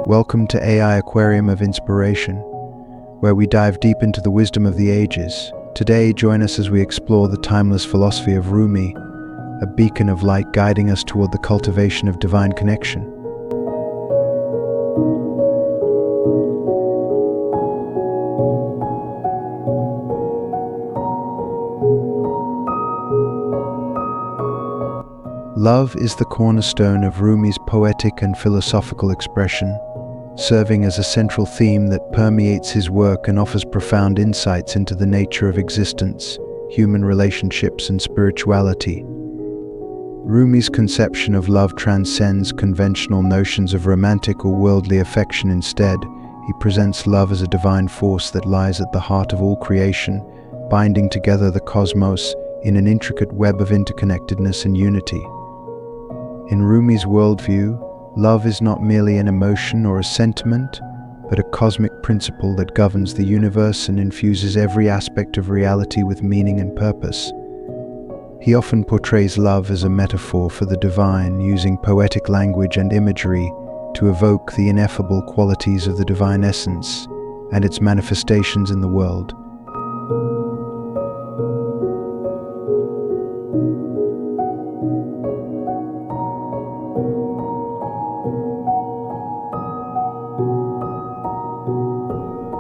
Welcome to AI Aquarium of Inspiration, where we dive deep into the wisdom of the ages. Today, join us as we explore the timeless philosophy of Rumi, a beacon of light guiding us toward the cultivation of divine connection. Love is the cornerstone of Rumi's poetic and philosophical expression, serving as a central theme that permeates his work and offers profound insights into the nature of existence, human relationships, and spirituality. Rumi's conception of love transcends conventional notions of romantic or worldly affection. Instead, he presents love as a divine force that lies at the heart of all creation, binding together the cosmos in an intricate web of interconnectedness and unity. In Rumi's worldview, love is not merely an emotion or a sentiment, but a cosmic principle that governs the universe and infuses every aspect of reality with meaning and purpose. He often portrays love as a metaphor for the divine, using poetic language and imagery to evoke the ineffable qualities of the divine essence and its manifestations in the world.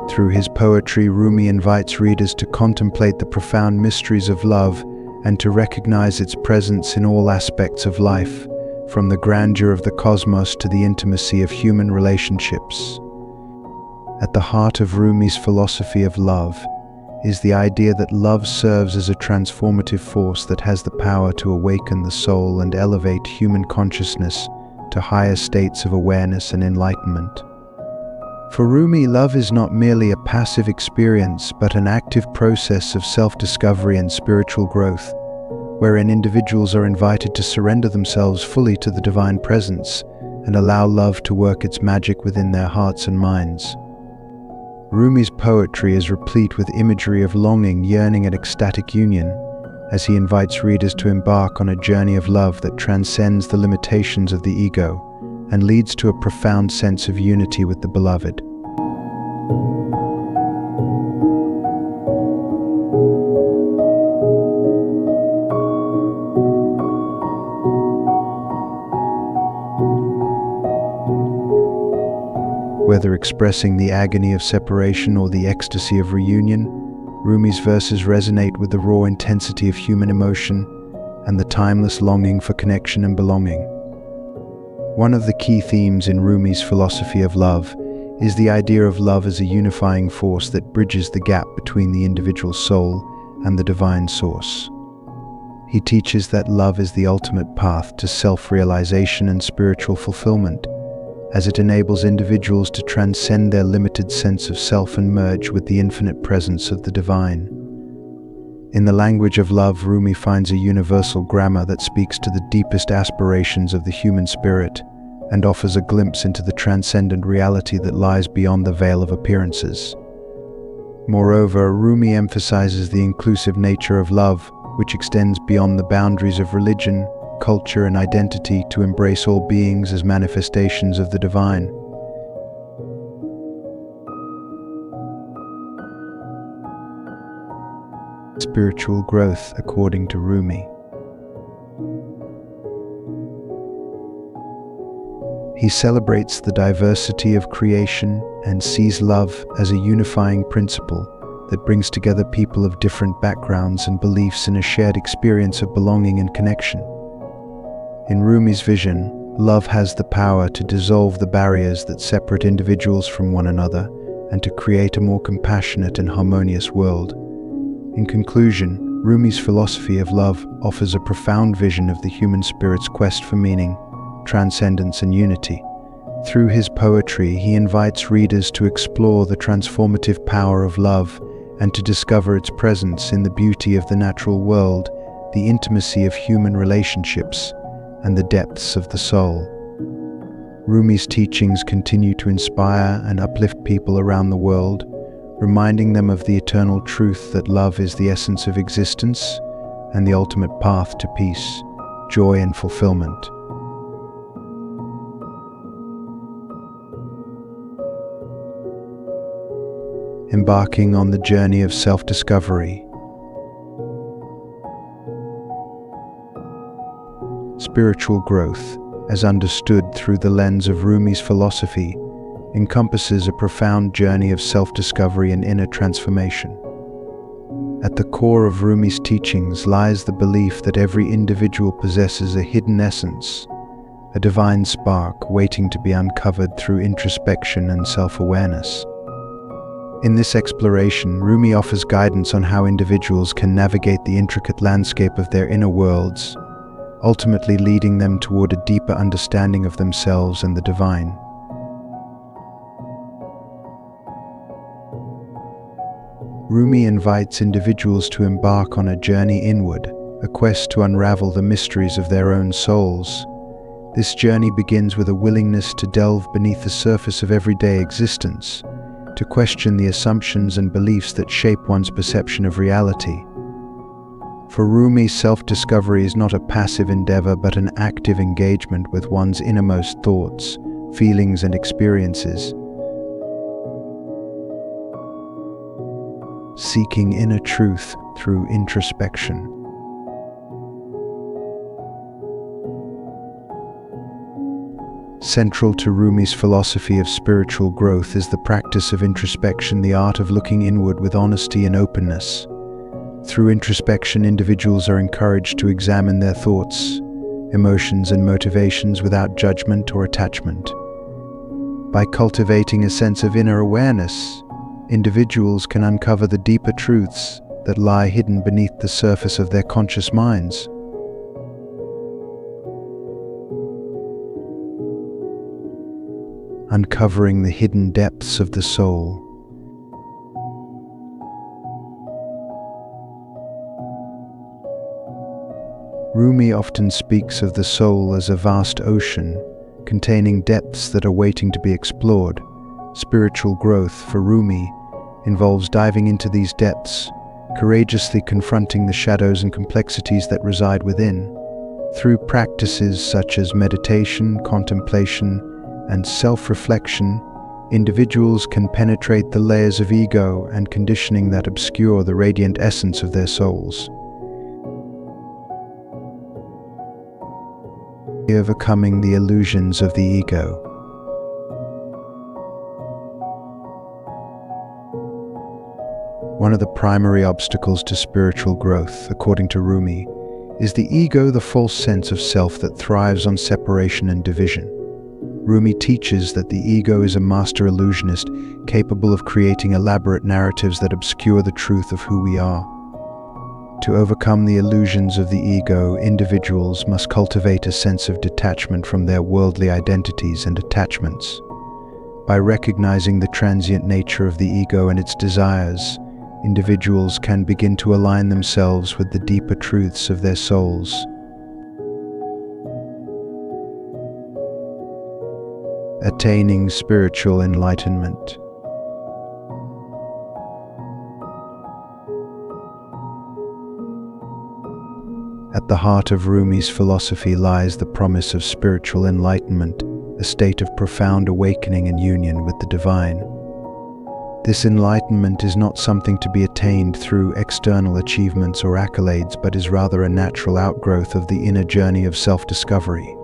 Through his poetry, Rumi invites readers to contemplate the profound mysteries of love and to recognize its presence in all aspects of life, from the grandeur of the cosmos to the intimacy of human relationships. At the heart of Rumi's philosophy of love is the idea that love serves as a transformative force that has the power to awaken the soul and elevate human consciousness to higher states of awareness and enlightenment. For Rumi, love is not merely a passive experience, but an active process of self-discovery and spiritual growth, wherein individuals are invited to surrender themselves fully to the divine presence and allow love to work its magic within their hearts and minds. Rumi's poetry is replete with imagery of longing, yearning, and ecstatic union, as he invites readers to embark on a journey of love that transcends the limitations of the ego and leads to a profound sense of unity with the beloved. Whether expressing the agony of separation or the ecstasy of reunion, Rumi's verses resonate with the raw intensity of human emotion and the timeless longing for connection and belonging. One of the key themes in Rumi's philosophy of love is the idea of love as a unifying force that bridges the gap between the individual soul and the divine source. He teaches that love is the ultimate path to self-realization and spiritual fulfillment, as it enables individuals to transcend their limited sense of self and merge with the infinite presence of the divine. In the language of love, Rumi finds a universal grammar that speaks to the deepest aspirations of the human spirit and offers a glimpse into the transcendent reality that lies beyond the veil of appearances. Moreover, Rumi emphasizes the inclusive nature of love, which extends beyond the boundaries of religion, culture, and identity to embrace all beings as manifestations of the divine. Spiritual growth according to Rumi. He celebrates the diversity of creation and sees love as a unifying principle that brings together people of different backgrounds and beliefs in a shared experience of belonging and connection. In Rumi's vision, love has the power to dissolve the barriers that separate individuals from one another and to create a more compassionate and harmonious world. In conclusion, Rumi's philosophy of love offers a profound vision of the human spirit's quest for meaning, transcendence, and unity. Through his poetry, he invites readers to explore the transformative power of love and to discover its presence in the beauty of the natural world, the intimacy of human relationships, and the depths of the soul. Rumi's teachings continue to inspire and uplift people around the world, reminding them of the eternal truth that love is the essence of existence and the ultimate path to peace, joy, and fulfillment. embarking on the journey of self-discovery. Spiritual growth, as understood through the lens of Rumi's philosophy, encompasses a profound journey of self-discovery and inner transformation. At the core of Rumi's teachings lies the belief that every individual possesses a hidden essence, a divine spark waiting to be uncovered through introspection and self-awareness. In this exploration, Rumi offers guidance on how individuals can navigate the intricate landscape of their inner worlds, ultimately leading them toward a deeper understanding of themselves and the divine. Rumi invites individuals to embark on a journey inward, a quest to unravel the mysteries of their own souls. This journey begins with a willingness to delve beneath the surface of everyday existence, to question the assumptions and beliefs that shape one's perception of reality. For Rumi, self-discovery is not a passive endeavor but an active engagement with one's innermost thoughts, feelings and experiences. Seeking inner truth through introspection. Central to Rumi's philosophy of spiritual growth is the practice of introspection, the art of looking inward with honesty and openness. Through introspection, individuals are encouraged to examine their thoughts, emotions, and motivations without judgment or attachment. By cultivating a sense of inner awareness, individuals can uncover the deeper truths that lie hidden beneath the surface of their conscious minds. Uncovering the hidden depths of the soul. Rumi often speaks of the soul as a vast ocean, containing depths that are waiting to be explored. Spiritual growth, for Rumi, involves diving into these depths, courageously confronting the shadows and complexities that reside within. Through practices such as meditation, contemplation, and self-reflection, individuals can penetrate the layers of ego and conditioning that obscure the radiant essence of their souls. Overcoming the illusions of the ego. One of the primary obstacles to spiritual growth, according to Rumi, is the ego, the false sense of self that thrives on separation and division. Rumi teaches that the ego is a master illusionist capable of creating elaborate narratives that obscure the truth of who we are. To overcome the illusions of the ego, individuals must cultivate a sense of detachment from their worldly identities and attachments. By recognizing the transient nature of the ego and its desires, individuals can begin to align themselves with the deeper truths of their souls. Attaining spiritual enlightenment. At the heart of Rumi's philosophy lies the promise of spiritual enlightenment, a state of profound awakening and union with the divine. This enlightenment is not something to be attained through external achievements or accolades, but is rather a natural outgrowth of the inner journey of self-discovery.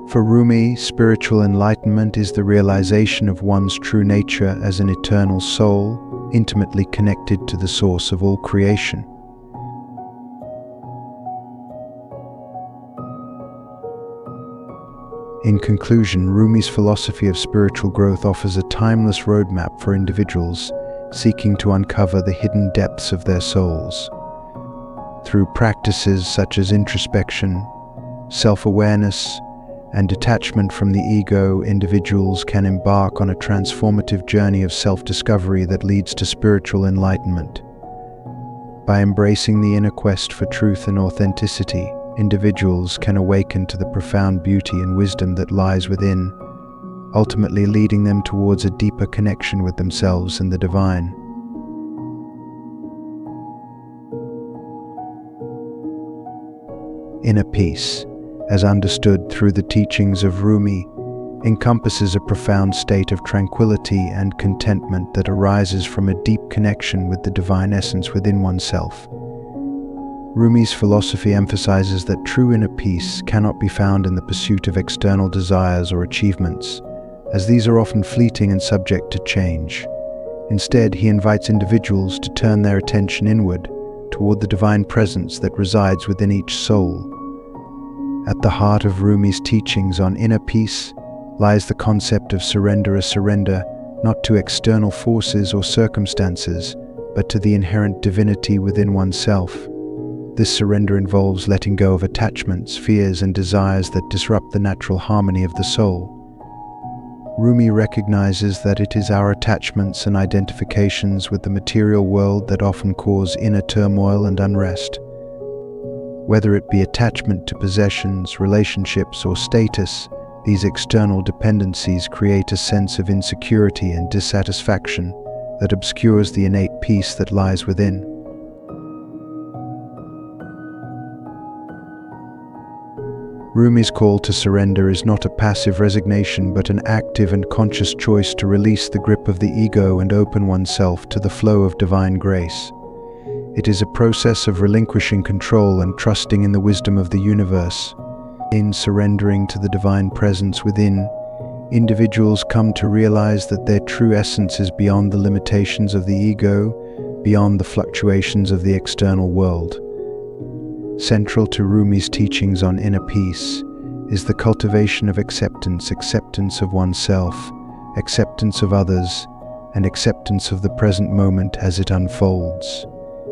For Rumi, spiritual enlightenment is the realization of one's true nature as an eternal soul, intimately connected to the source of all creation. In conclusion, Rumi's philosophy of spiritual growth offers a timeless roadmap for individuals seeking to uncover the hidden depths of their souls. Through practices such as introspection, self-awareness, and detachment from the ego, individuals can embark on a transformative journey of self-discovery that leads to spiritual enlightenment. By embracing the inner quest for truth and authenticity, individuals can awaken to the profound beauty and wisdom that lies within, ultimately leading them towards a deeper connection with themselves and the divine. Inner peace, as understood through the teachings of Rumi, encompasses a profound state of tranquility and contentment that arises from a deep connection with the divine essence within oneself. Rumi's philosophy emphasizes that true inner peace cannot be found in the pursuit of external desires or achievements, as these are often fleeting and subject to change. Instead, he invites individuals to turn their attention inward, toward the divine presence that resides within each soul. At the heart of Rumi's teachings on inner peace lies the concept of surrender, a surrender not to external forces or circumstances, but to the inherent divinity within oneself. This surrender involves letting go of attachments, fears, and desires that disrupt the natural harmony of the soul. Rumi recognizes that it is our attachments and identifications with the material world that often cause inner turmoil and unrest. Whether it be attachment to possessions, relationships, or status, these external dependencies create a sense of insecurity and dissatisfaction that obscures the innate peace that lies within. Rumi's call to surrender is not a passive resignation but an active and conscious choice to release the grip of the ego and open oneself to the flow of divine grace. It is a process of relinquishing control and trusting in the wisdom of the universe. In surrendering to the divine presence within, individuals come to realize that their true essence is beyond the limitations of the ego, beyond the fluctuations of the external world. Central to Rumi's teachings on inner peace is the cultivation of acceptance of oneself, acceptance of others, and acceptance of the present moment as it unfolds.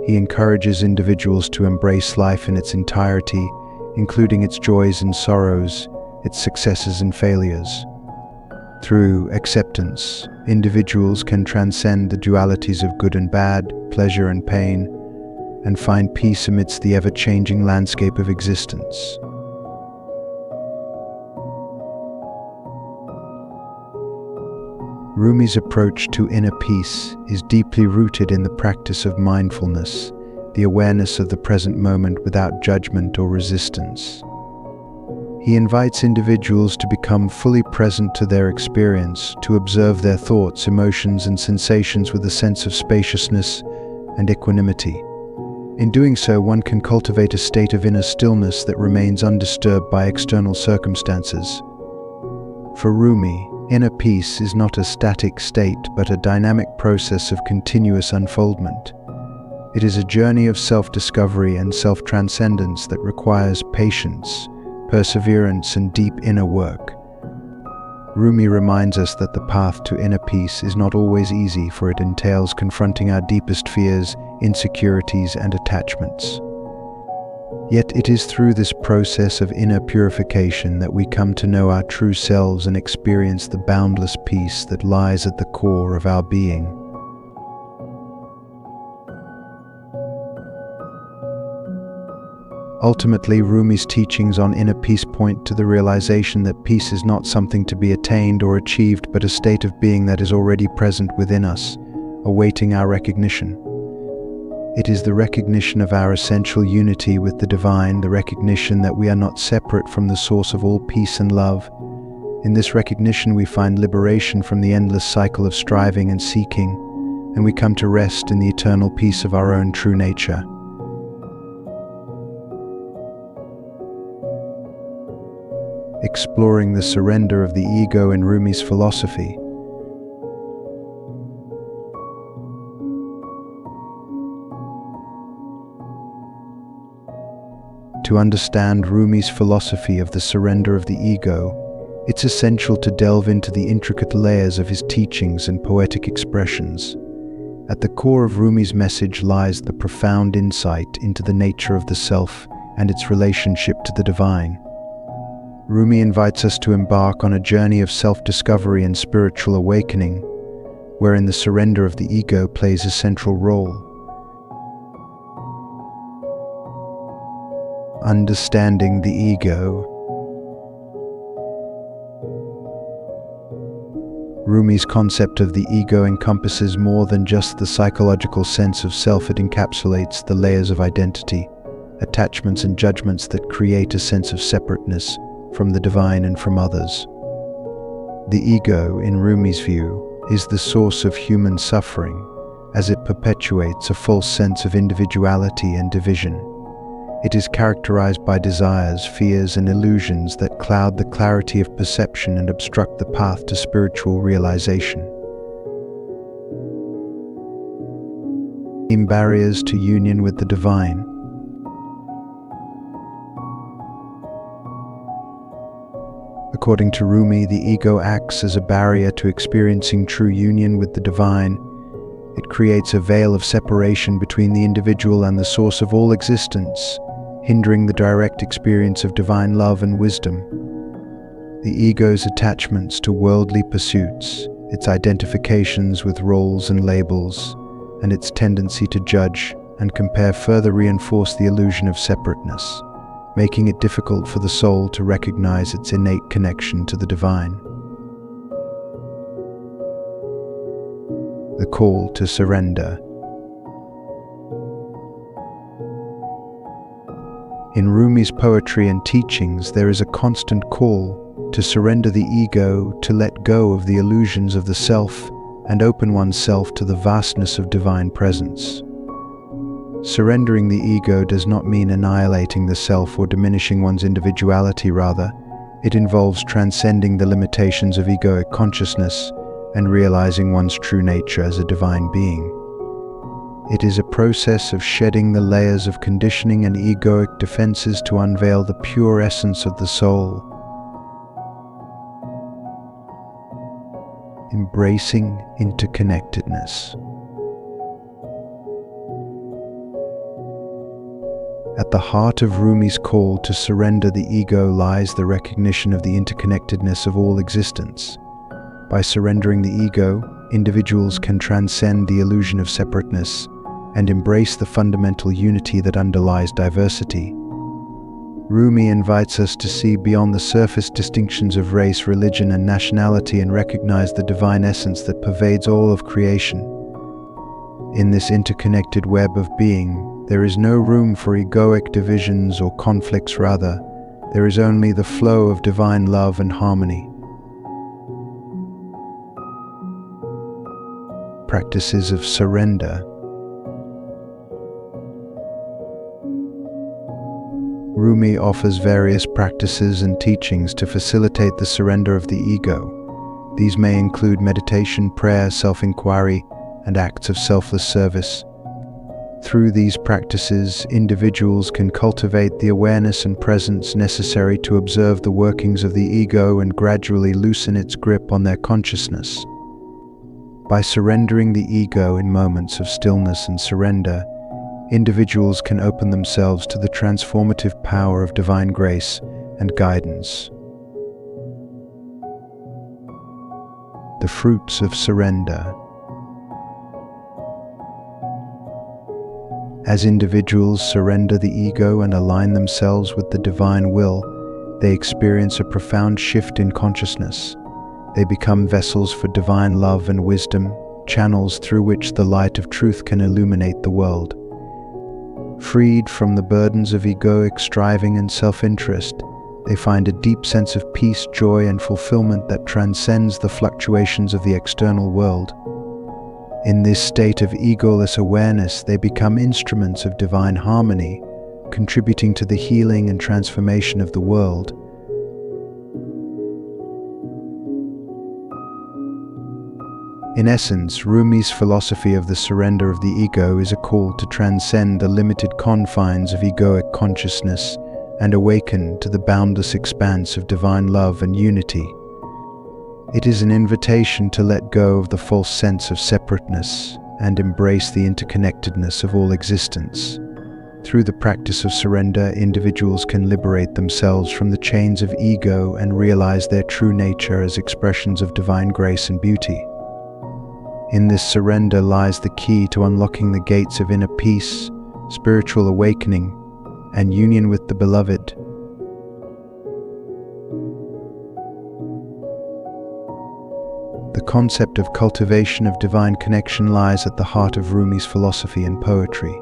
He encourages individuals to embrace life in its entirety, including its joys and sorrows, its successes and failures. Through acceptance, individuals can transcend the dualities of good and bad, pleasure and pain, and find peace amidst the ever-changing landscape of existence. Rumi's approach to inner peace is deeply rooted in the practice of mindfulness, the awareness of the present moment without judgment or resistance. He invites individuals to become fully present to their experience, to observe their thoughts, emotions, and sensations with a sense of spaciousness and equanimity. In doing so, one can cultivate a state of inner stillness that remains undisturbed by external circumstances. For Rumi, inner peace is not a static state, but a dynamic process of continuous unfoldment. It is a journey of self-discovery and self-transcendence that requires patience, perseverance, and deep inner work. Rumi reminds us that the path to inner peace is not always easy, for it entails confronting our deepest fears, insecurities, and attachments. Yet it is through this process of inner purification that we come to know our true selves and experience the boundless peace that lies at the core of our being. Ultimately, Rumi's teachings on inner peace point to the realization that peace is not something to be attained or achieved, but a state of being that is already present within us, awaiting our recognition. It is the recognition of our essential unity with the divine, the recognition that we are not separate from the source of all peace and love. In this recognition, we find liberation from the endless cycle of striving and seeking, and we come to rest in the eternal peace of our own true nature. Exploring the surrender of the ego in Rumi's philosophy. To understand Rumi's philosophy of the surrender of the ego, it's essential to delve into the intricate layers of his teachings and poetic expressions. At the core of Rumi's message lies the profound insight into the nature of the self and its relationship to the divine. Rumi invites us to embark on a journey of self-discovery and spiritual awakening, wherein the surrender of the ego plays a central role. Understanding the ego. Rumi's concept of the ego encompasses more than just the psychological sense of self. It encapsulates the layers of identity, attachments, and judgments that create a sense of separateness from the divine and from others. The ego, in Rumi's view, is the source of human suffering, as it perpetuates a false sense of individuality and division. It is characterized by desires, fears, and illusions that cloud the clarity of perception and obstruct the path to spiritual realization. Barriers to union with the divine. According to Rumi, the ego acts as a barrier to experiencing true union with the divine. It creates a veil of separation between the individual and the source of all existence, hindering the direct experience of divine love and wisdom. The ego's attachments to worldly pursuits, its identifications with roles and labels, and its tendency to judge and compare further reinforce the illusion of separateness, making it difficult for the soul to recognize its innate connection to the divine. The call to surrender. In Rumi's poetry and teachings, there is a constant call to surrender the ego, to let go of the illusions of the self, and open oneself to the vastness of divine presence. Surrendering the ego does not mean annihilating the self or diminishing one's individuality. Rather, it involves transcending the limitations of egoic consciousness and realizing one's true nature as a divine being. It is a process of shedding the layers of conditioning and egoic defenses to unveil the pure essence of the soul. Embracing interconnectedness. At the heart of Rumi's call to surrender the ego lies the recognition of the interconnectedness of all existence. By surrendering the ego, individuals can transcend the illusion of separateness and embrace the fundamental unity that underlies diversity. Rumi invites us to see beyond the surface distinctions of race, religion, and nationality and recognize the divine essence that pervades all of creation. In this interconnected web of being, there is no room for egoic divisions or conflicts. Rather, there is only the flow of divine love and harmony. Practices of surrender. Rumi offers various practices and teachings to facilitate the surrender of the ego. These may include meditation, prayer, self-inquiry, and acts of selfless service. Through these practices, individuals can cultivate the awareness and presence necessary to observe the workings of the ego and gradually loosen its grip on their consciousness. By surrendering the ego in moments of stillness and surrender, individuals can open themselves to the transformative power of divine grace and guidance. The fruits of surrender. As individuals surrender the ego and align themselves with the divine will, they experience a profound shift in consciousness. They become vessels for divine love and wisdom, channels through which the light of truth can illuminate the world. Freed from the burdens of egoic striving and self-interest, they find a deep sense of peace, joy, and fulfillment that transcends the fluctuations of the external world. In this state of egoless awareness, they become instruments of divine harmony, contributing to the healing and transformation of the world. In essence, Rumi's philosophy of the surrender of the ego is a call to transcend the limited confines of egoic consciousness and awaken to the boundless expanse of divine love and unity. It is an invitation to let go of the false sense of separateness and embrace the interconnectedness of all existence. Through the practice of surrender, individuals can liberate themselves from the chains of ego and realize their true nature as expressions of divine grace and beauty. In this surrender lies the key to unlocking the gates of inner peace, spiritual awakening, and union with the beloved. The concept of cultivation of divine connection lies at the heart of Rumi's philosophy and poetry.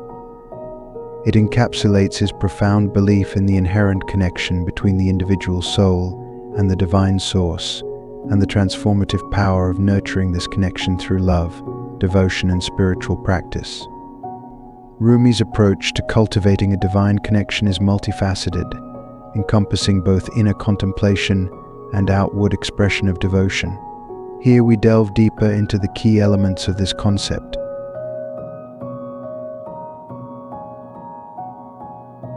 It encapsulates his profound belief in the inherent connection between the individual soul and the divine source, and the transformative power of nurturing this connection through love, devotion, and spiritual practice. Rumi's approach to cultivating a divine connection is multifaceted, encompassing both inner contemplation and outward expression of devotion. Here we delve deeper into the key elements of this concept.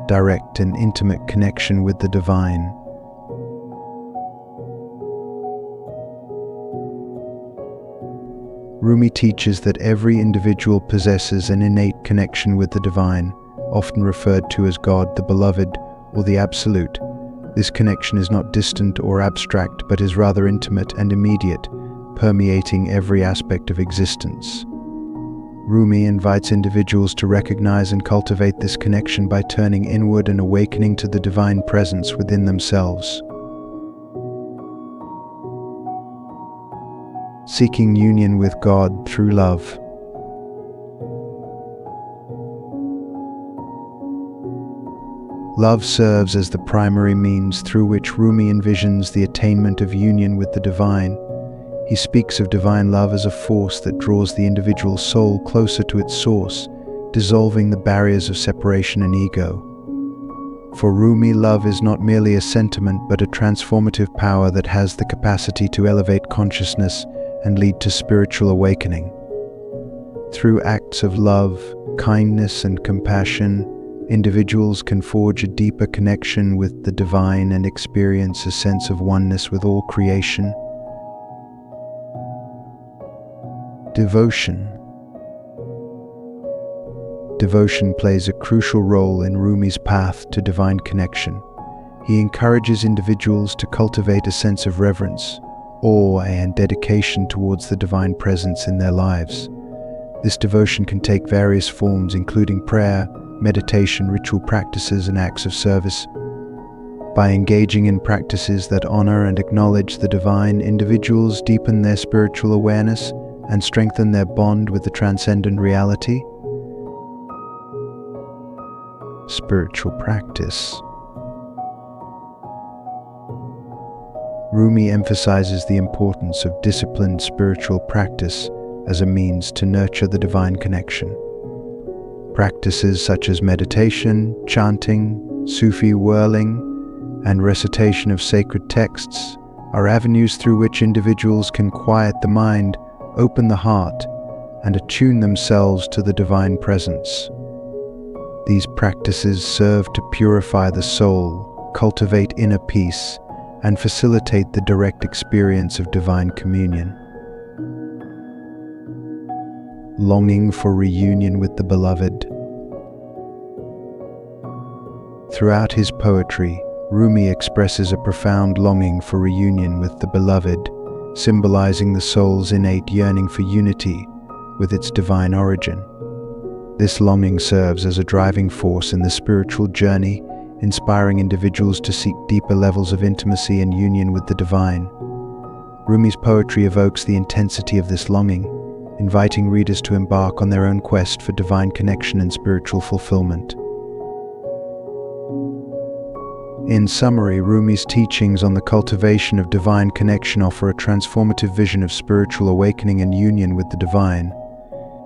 Direct and intimate connection with the divine. Rumi teaches that every individual possesses an innate connection with the divine, often referred to as God, the Beloved, or the Absolute. This connection is not distant or abstract, but is rather intimate and immediate, permeating every aspect of existence. Rumi invites individuals to recognize and cultivate this connection by turning inward and awakening to the divine presence within themselves. Seeking union with God through love. Love serves as the primary means through which Rumi envisions the attainment of union with the divine. He speaks of divine love as a force that draws the individual soul closer to its source, dissolving the barriers of separation and ego. For Rumi, love is not merely a sentiment but a transformative power that has the capacity to elevate consciousness and lead to spiritual awakening. Through acts of love, kindness, and compassion, individuals can forge a deeper connection with the divine and experience a sense of oneness with all creation. Devotion. Devotion plays a crucial role in Rumi's path to divine connection. He encourages individuals to cultivate a sense of reverence, awe, and dedication towards the divine presence in their lives. This devotion can take various forms, including prayer, meditation, ritual practices, and acts of service. By engaging in practices that honor and acknowledge the divine, individuals deepen their spiritual awareness and strengthen their bond with the transcendent reality. Spiritual practice. Rumi emphasizes the importance of disciplined spiritual practice as a means to nurture the divine connection. Practices such as meditation, chanting, Sufi whirling, and recitation of sacred texts are avenues through which individuals can quiet the mind, open the heart, and attune themselves to the divine presence. These practices serve to purify the soul, cultivate inner peace, and facilitate the direct experience of divine communion. Longing for reunion with the Beloved. Throughout his poetry, Rumi expresses a profound longing for reunion with the Beloved, symbolizing the soul's innate yearning for unity with its divine origin. This longing serves as a driving force in the spiritual journey, inspiring individuals to seek deeper levels of intimacy and union with the divine. Rumi's poetry evokes the intensity of this longing, inviting readers to embark on their own quest for divine connection and spiritual fulfillment. In summary, Rumi's teachings on the cultivation of divine connection offer a transformative vision of spiritual awakening and union with the divine.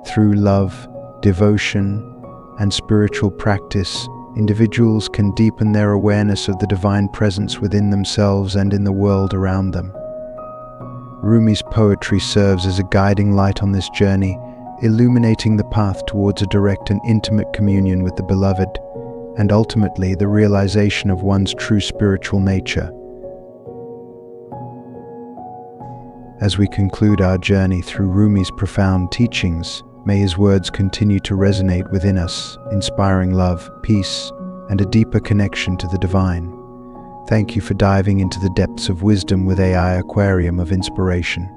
Through love, devotion, and spiritual practice, individuals can deepen their awareness of the divine presence within themselves and in the world around them. Rumi's poetry serves as a guiding light on this journey, illuminating the path towards a direct and intimate communion with the Beloved, and ultimately the realization of one's true spiritual nature. As we conclude our journey through Rumi's profound teachings, may his words continue to resonate within us, inspiring love, peace, and a deeper connection to the divine. Thank you for diving into the depths of wisdom with AI Aquarium of Inspiration.